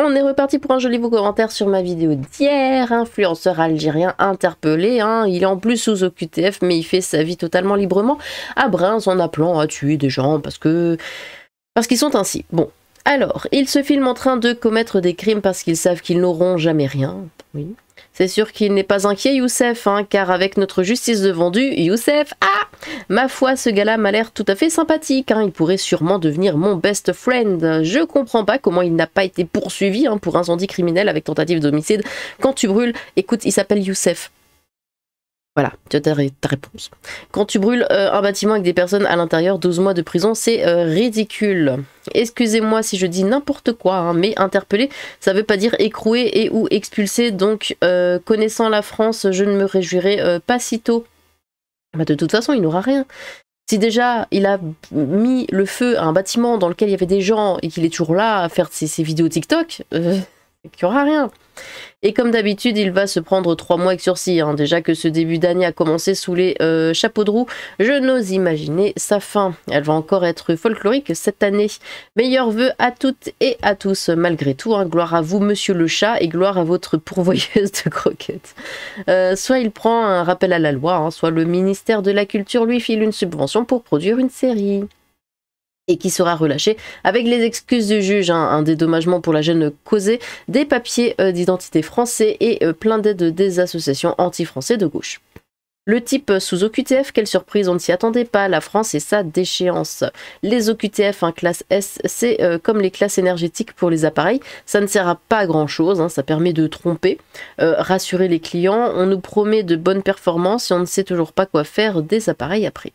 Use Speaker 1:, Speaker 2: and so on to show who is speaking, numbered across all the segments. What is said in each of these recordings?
Speaker 1: on est reparti pour un joli beau commentaire sur ma vidéo d'hier. Influenceur algérien interpellé, il est en plus sous OQTF, mais il fait sa vie totalement librement à Breims en appelant à tuer des gens parce qu'ils sont ainsi. Bon, alors, ils se filment en train de commettre des crimes parce qu'ils savent qu'ils n'auront jamais rien. Oui. C'est sûr qu'il n'est pas inquiet, Youssef, car avec notre justice devant lui, Youssef, ma foi, ce gars-là m'a l'air tout à fait sympathique, il pourrait sûrement devenir mon best friend. Je comprends pas comment il n'a pas été poursuivi pour incendie criminel avec tentative d'homicide. Quand tu brûles, écoute, il s'appelle Youssef. Voilà, tu as ta réponse. Quand tu brûles un bâtiment avec des personnes à l'intérieur, 12 mois de prison, c'est ridicule. Excusez-moi si je dis n'importe quoi, mais interpeller, ça veut pas dire écrouer et ou expulser, donc connaissant la France, je ne me réjouirai pas si tôt. Bah, de toute façon, il n'aura rien. Si déjà il a mis le feu à un bâtiment dans lequel il y avait des gens et qu'il est toujours là à faire ses vidéos TikTok, il n'y aura rien. Et comme d'habitude, il va se prendre 3 mois avec sursis. Déjà que ce début d'année a commencé sous les chapeaux de roue, je n'ose imaginer sa fin. Elle va encore être folklorique cette année. Meilleurs vœux à toutes et à tous, malgré tout. Gloire à vous, monsieur le chat, et gloire à votre pourvoyeuse de croquettes. Soit il prend un rappel à la loi, soit le ministère de la Culture lui file une subvention pour produire une série. Et qui sera relâché avec les excuses du juge, un dédommagement pour la gêne causée, des papiers d'identité français et plein d'aides des associations anti-français de gauche. Le type sous OQTF, quelle surprise, on ne s'y attendait pas, la France et sa déchéance. Les OQTF, classe S, c'est comme les classes énergétiques pour les appareils, ça ne sert à pas grand chose, ça permet de tromper, rassurer les clients, on nous promet de bonnes performances et on ne sait toujours pas quoi faire des appareils après.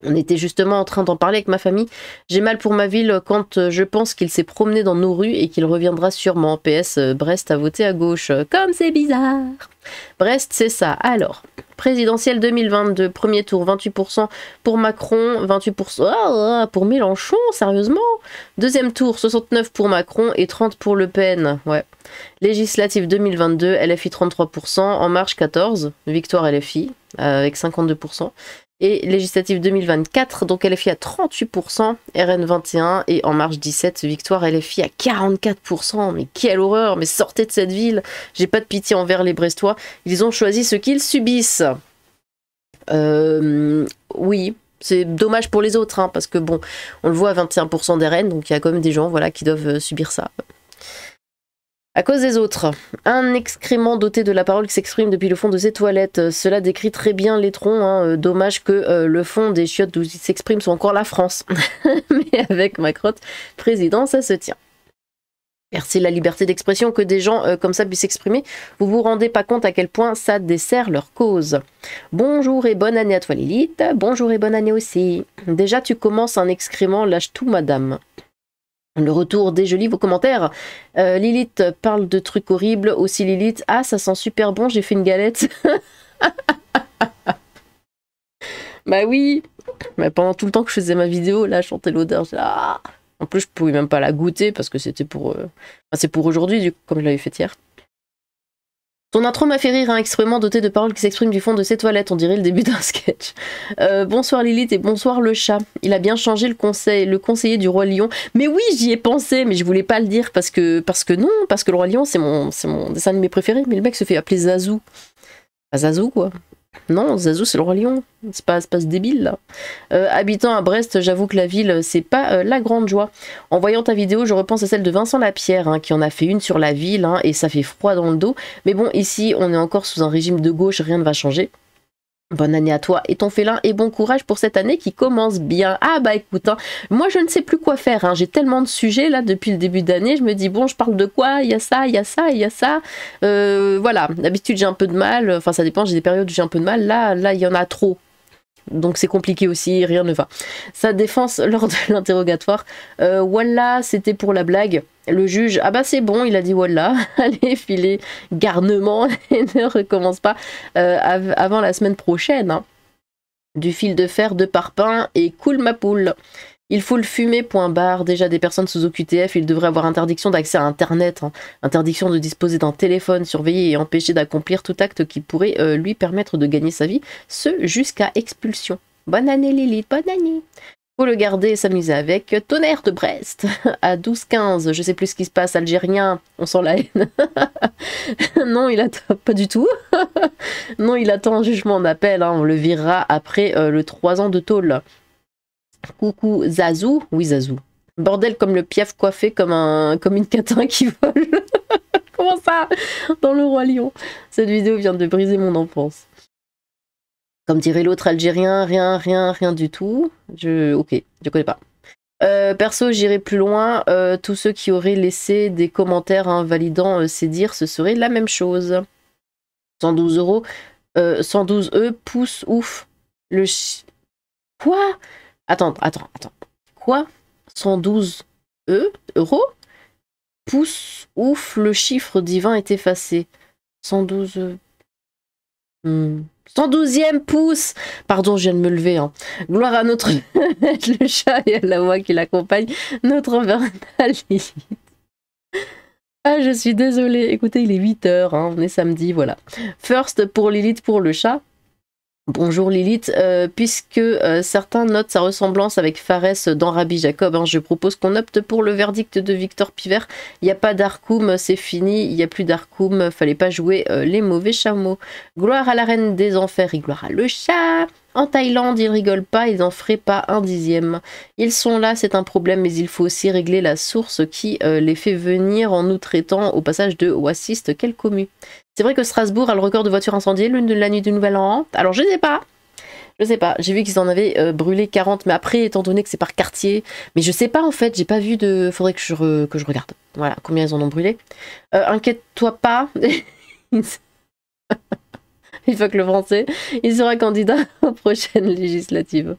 Speaker 1: On était justement en train d'en parler avec ma famille. J'ai mal pour ma ville quand je pense qu'il s'est promené dans nos rues et qu'il reviendra sûrement. PS, Brest a voté à gauche. Comme c'est bizarre. Brest, c'est ça. Alors, présidentielle 2022, premier tour, 28% pour Macron, 28% pour Mélenchon, sérieusement. Deuxième tour, 69% pour Macron et 30% pour Le Pen. Ouais. Législative 2022, LFI 33%, En Marche 14%, victoire LFI avec 52%. Et législative 2024, donc LFI à 38%, RN 21 et En Marche 17, victoire LFI à 44%. Mais quelle horreur, mais sortez de cette ville. J'ai pas de pitié envers les Brestois. Ils ont choisi ce qu'ils subissent. Oui, c'est dommage pour les autres, parce que bon, on le voit à 21% d'RN, donc il y a quand même des gens qui doivent subir ça. À cause des autres, un excrément doté de la parole qui s'exprime depuis le fond de ses toilettes. Cela décrit très bien l'étron. Dommage que le fond des chiottes d'où il s'exprime soit encore la France. Mais avec Macron, président, ça se tient. Merci la liberté d'expression que des gens comme ça puissent s'exprimer. Vous vous rendez pas compte à quel point ça dessert leur cause. Bonjour et bonne année à toi Lilith. Bonjour et bonne année aussi. Déjà tu commences un excrément, lâche tout madame. Le retour des jolis vos commentaires. Lilith parle de trucs horribles. Aussi Lilith, ça sent super bon, j'ai fait une galette. Bah oui. Mais pendant tout le temps que je faisais ma vidéo, là, je sentais l'odeur. En plus, je pouvais même pas la goûter parce que c'était pour... c'est pour aujourd'hui, comme je l'avais fait hier. Ton intro m'a fait rire, extrêmement doté de paroles qui s'expriment du fond de ses toilettes, on dirait le début d'un sketch. Bonsoir Lilith et bonsoir le chat. Il a bien changé le conseiller du Roi Lion. Mais oui, j'y ai pensé, mais je voulais pas le dire parce que le Roi Lion c'est mon dessin animé préféré, mais le mec se fait appeler Zazou. Pas Zazou quoi. Non, Zazou c'est le Roi Lion, c'est pas ce débile là. Habitant à Brest, j'avoue que la ville c'est pas la grande joie. En voyant ta vidéo, je repense à celle de Vincent Lapierre qui en a fait une sur la ville et ça fait froid dans le dos. Mais bon, ici on est encore sous un régime de gauche, rien ne va changer. Bonne année à toi et ton félin et bon courage pour cette année qui commence bien. Ah bah écoute, moi je ne sais plus quoi faire, j'ai tellement de sujets là depuis le début d'année, je me dis bon je parle de quoi, il y a ça, il y a ça, il y a ça. Voilà, d'habitude j'ai un peu de mal, enfin ça dépend, j'ai des périodes où j'ai un peu de mal, là il y en a trop. Donc c'est compliqué aussi, rien ne va. Sa défense lors de l'interrogatoire, voilà, c'était pour la blague. Le juge, ah bah c'est bon, il a dit voilà, allez filer garnement et ne recommence pas avant la semaine prochaine. Du fil de fer de parpaing et coule ma poule. Il faut le fumer, point barre. Déjà des personnes sous OQTF, il devrait avoir interdiction d'accès à Internet, interdiction de disposer d'un téléphone, surveillé et empêché d'accomplir tout acte qui pourrait lui permettre de gagner sa vie, ce jusqu'à expulsion. Bonne année Lilith, bonne année. Faut le garder et s'amuser avec. Tonnerre de Brest à 12-15. Je sais plus ce qui se passe. Algérien, on sent la haine. Non, il attend pas du tout. Non, il attend un jugement en appel. Hein. On le virera après le 3 ans de tôle. Coucou Zazou. Oui, Zazou. Bordel comme le piaf coiffé comme une catin qui vole. Comment ça? Dans le Roi Lion. Cette vidéo vient de briser mon enfance. Comme dirait l'autre Algérien, rien du tout. Ok, je connais pas. Perso, j'irai plus loin. Tous ceux qui auraient laissé des commentaires invalidant ces dires, ce serait la même chose. 112 euros. 112 pouce ouf. Quoi? Attends. Quoi? 112 euros? Pouce ouf, le chiffre divin est effacé. 112... 112e pouce. Pardon, je viens de me lever. Hein. Gloire à notre le chat et à la voix qui l'accompagne. Notre infernale Lilith. Ah, je suis désolée. Écoutez, il est 8h. Hein. On est samedi, voilà. First pour Lilith, pour le chat. Bonjour Lilith, puisque certains notent sa ressemblance avec Fares dans Rabbi Jacob, hein, je propose qu'on opte pour le verdict de Victor Pivert. Il n'y a pas d'Arkoum, c'est fini, il n'y a plus d'Arkoum, fallait pas jouer les mauvais chameaux. Gloire à la reine des enfers et gloire à le chat. En Thaïlande, ils rigolent pas, ils en feraient pas un dixième. Ils sont là, c'est un problème, mais il faut aussi régler la source qui les fait venir en nous traitant au passage de oassistes, quelle commu. C'est vrai que Strasbourg a le record de voitures incendiées la nuit du Nouvel An. Alors je sais pas. J'ai vu qu'ils en avaient brûlé 40, mais après, étant donné que c'est par quartier, mais je sais pas en fait, j'ai pas vu de... Faudrait que je regarde. Voilà, combien ils en ont brûlé. Inquiète-toi pas. Il faut que le français, il sera candidat aux prochaines législatives.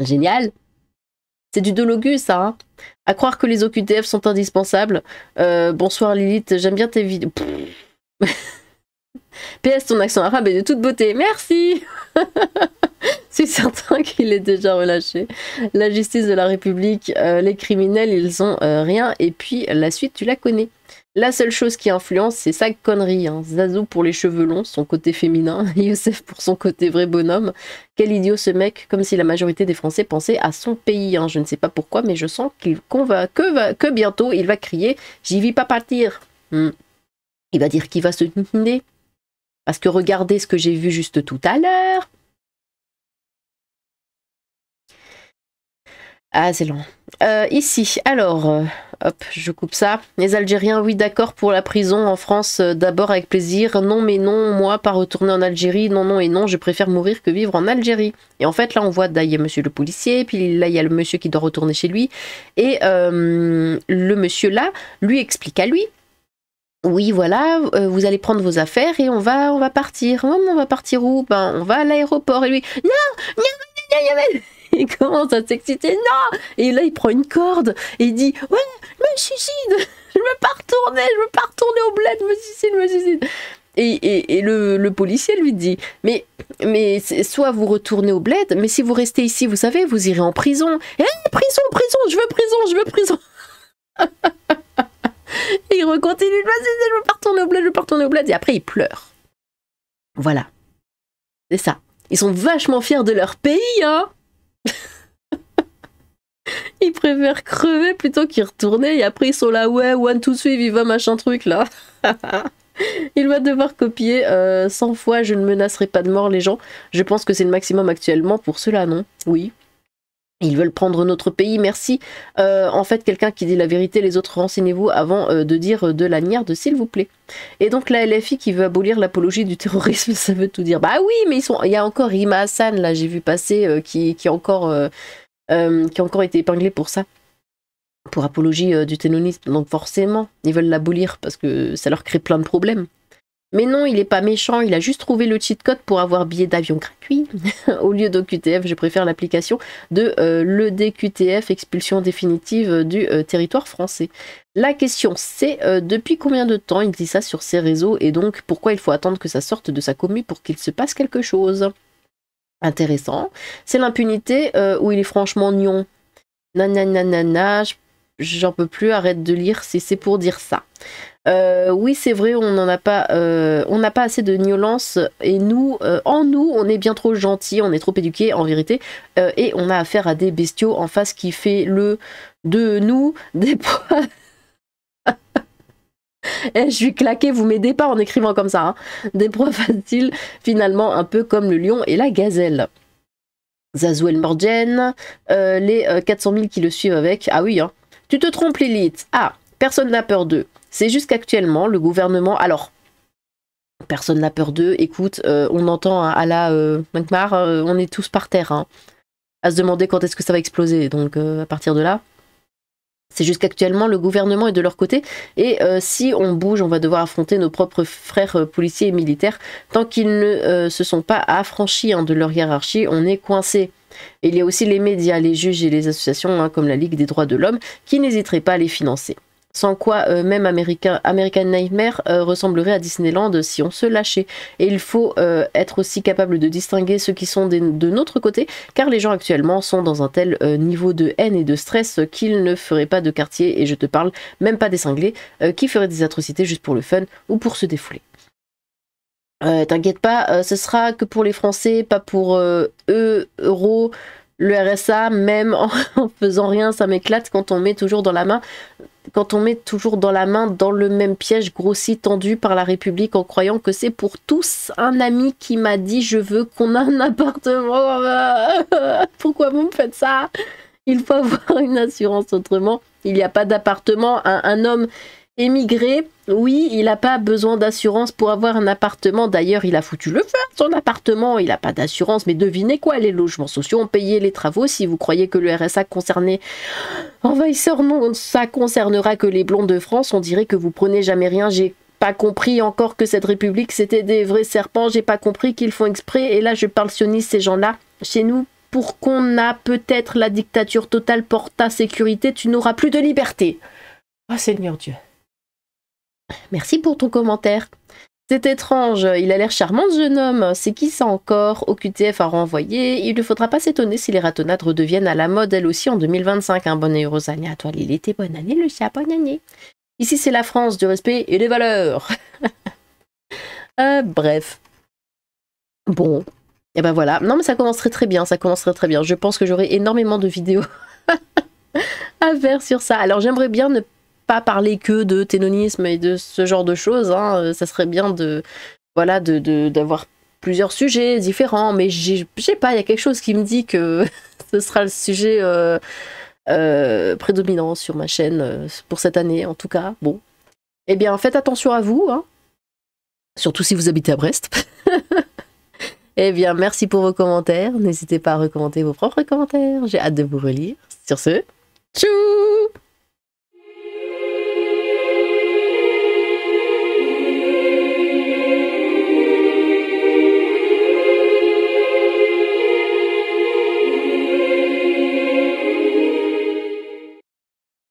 Speaker 1: Génial. C'est du Dologus, ça. Hein. À croire que les OQTF sont indispensables. Bonsoir Lilith, j'aime bien tes vidéos. PS, ton accent arabe est de toute beauté. Merci. C'est certain qu'il est déjà relâché. La justice de la République, les criminels, ils ont rien. Et puis, la suite, tu la connais. La seule chose qui influence, c'est sa connerie. Hein. Zazou pour les cheveux longs, son côté féminin. Youssef pour son côté vrai bonhomme. Quel idiot ce mec, comme si la majorité des Français pensaient à son pays. Hein. Je ne sais pas pourquoi, mais je sens que bientôt, il va crier « J'y vis pas partir ». Il va dire qu'il va se niner. Parce que regardez ce que j'ai vu juste tout à l'heure. Ah, c'est long. Ici, alors, hop, je coupe ça. Les Algériens, oui, d'accord pour la prison en France, d'abord avec plaisir. Non, mais non, moi, pas retourner en Algérie. Non, non et non, je préfère mourir que vivre en Algérie. Et en fait, là, on voit, là, il y a monsieur le policier, puis là, il y a le monsieur qui doit retourner chez lui. Et le monsieur là, lui explique à lui. Oui, voilà, vous allez prendre vos affaires et on va partir. Oh, on va partir où? Ben, on va à l'aéroport. Et lui, non. Il commence à s'exciter, non. Et là, il prend une corde et il dit, ouais, je me suicide. Je veux pas retourner au bled, je me suicide. Et le policier lui dit, mais soit vous retournez au bled, mais si vous restez ici, vous savez, vous irez en prison. Et prison, je veux prison. Et il recontinue, je veux pas retourner au bled, et après il pleure. Voilà. C'est ça. Ils sont vachement fiers de leur pays, hein. Ils préfèrent crever plutôt qu'y retourner, et après ils sont là, ouais, one, two, three, viva, machin truc, là. Il va devoir copier 100 fois, je ne menacerai pas de mort les gens. Je pense que c'est le maximum actuellement pour cela, non? Oui. Ils veulent prendre notre pays, merci. En fait, quelqu'un qui dit la vérité, les autres renseignez-vous avant de dire de la merde, s'il vous plaît. Et donc la LFI qui veut abolir l'apologie du terrorisme, ça veut tout dire. Bah oui, mais il y a encore Rima Hassan, là, j'ai vu passer, qui a encore été épinglé pour ça. Pour apologie du terrorisme. Donc forcément, ils veulent l'abolir parce que ça leur crée plein de problèmes. Mais non, il est pas méchant, il a juste trouvé le cheat code pour avoir billet d'avion gratuit. Au lieu d'OQTF, je préfère l'application de l'EDQTF, expulsion définitive du territoire français. La question c'est depuis combien de temps il dit ça sur ses réseaux et donc pourquoi il faut attendre que ça sorte de sa commu pour qu'il se passe quelque chose. Intéressant. C'est l'impunité où il est franchement nion. Nananana, j'en peux plus, arrête de lire si c'est pour dire ça. Oui, c'est vrai, on n'a pas assez de violence et nous, en nous, on est bien trop gentils, on est trop éduqués en vérité, et on a affaire à des bestiaux en face qui fait de nous des proies. Je suis claquée, vous m'aidez pas en écrivant comme ça, hein. Des proies faciles, finalement, un peu comme le lion et la gazelle. Zazou El Morgen, les 400 000 qui le suivent avec. Ah oui, hein. Tu te trompes, Lilith. Ah, personne n'a peur d'eux. C'est juste qu'actuellement, le gouvernement... Alors, personne n'a peur d'eux. Écoute, on entend à la Mankmar, on est tous par terre, hein, à se demander quand est-ce que ça va exploser. Donc, à partir de là... C'est juste qu'actuellement, le gouvernement est de leur côté et si on bouge, on va devoir affronter nos propres frères policiers et militaires. Tant qu'ils ne se sont pas affranchis, hein, de leur hiérarchie, on est coincé. Et il y a aussi les médias, les juges et les associations, hein, comme la Ligue des droits de l'homme, qui n'hésiteraient pas à les financer. Sans quoi même American Nightmare ressemblerait à Disneyland si on se lâchait. Et il faut être aussi capable de distinguer ceux qui sont de notre côté, car les gens actuellement sont dans un tel niveau de haine et de stress qu'ils ne feraient pas de quartier, et je te parle même pas des cinglés, qui feraient des atrocités juste pour le fun ou pour se défouler. T'inquiète pas, ce sera que pour les Français, pas pour euros. Le RSA, même en faisant rien, ça m'éclate quand on met toujours dans la main... Quand on met toujours dans la main dans le même piège grossi, tendu par la République en croyant que c'est pour tous. Un ami qui m'a dit je veux qu'on ait un appartement. Pourquoi vous me faites ça? Il faut avoir une assurance autrement. Il n'y a pas d'appartement. Un homme émigré, oui, il n'a pas besoin d'assurance pour avoir un appartement. D'ailleurs, il a foutu le feu à son appartement. Il n'a pas d'assurance. Mais devinez quoi, les logements sociaux ont payé les travaux. Si vous croyez que le RSA concernait... Envahisseur, non, ça concernera que les blonds de France. On dirait que vous prenez jamais rien. J'ai pas compris encore que cette république, c'était des vrais serpents. J'ai pas compris qu'ils font exprès. Et là, je parle sioniste, ces gens-là. Chez nous, pour qu'on a peut-être la dictature totale pour ta sécurité, tu n'auras plus de liberté. Oh Seigneur Dieu. Merci pour ton commentaire. C'est étrange, il a l'air charmant ce jeune homme. C'est qui ça encore? OQTF a renvoyé. Il ne faudra pas s'étonner si les ratonnades redeviennent à la mode elles aussi en 2025. Hein. Bonne et heureuse année à toi Lilith et bonne année le chat, bonne année. Ici c'est la France du respect et des valeurs. Bref. Bon. Et ben voilà. Non mais ça commencerait très bien, ça commencerait très bien. Je pense que j'aurai énormément de vidéos à faire sur ça. Alors j'aimerais bien ne pas parler que de ténonisme et de ce genre de choses, hein. Ça serait bien de voilà d'avoir plusieurs sujets différents, mais je sais pas, il y a quelque chose qui me dit que ce sera le sujet prédominant sur ma chaîne pour cette année en tout cas. Bon, eh bien faites attention à vous, hein. Surtout si vous habitez à Brest. Eh bien merci pour vos commentaires, n'hésitez pas à recommander vos propres commentaires, j'ai hâte de vous relire. Sur ce, tchou!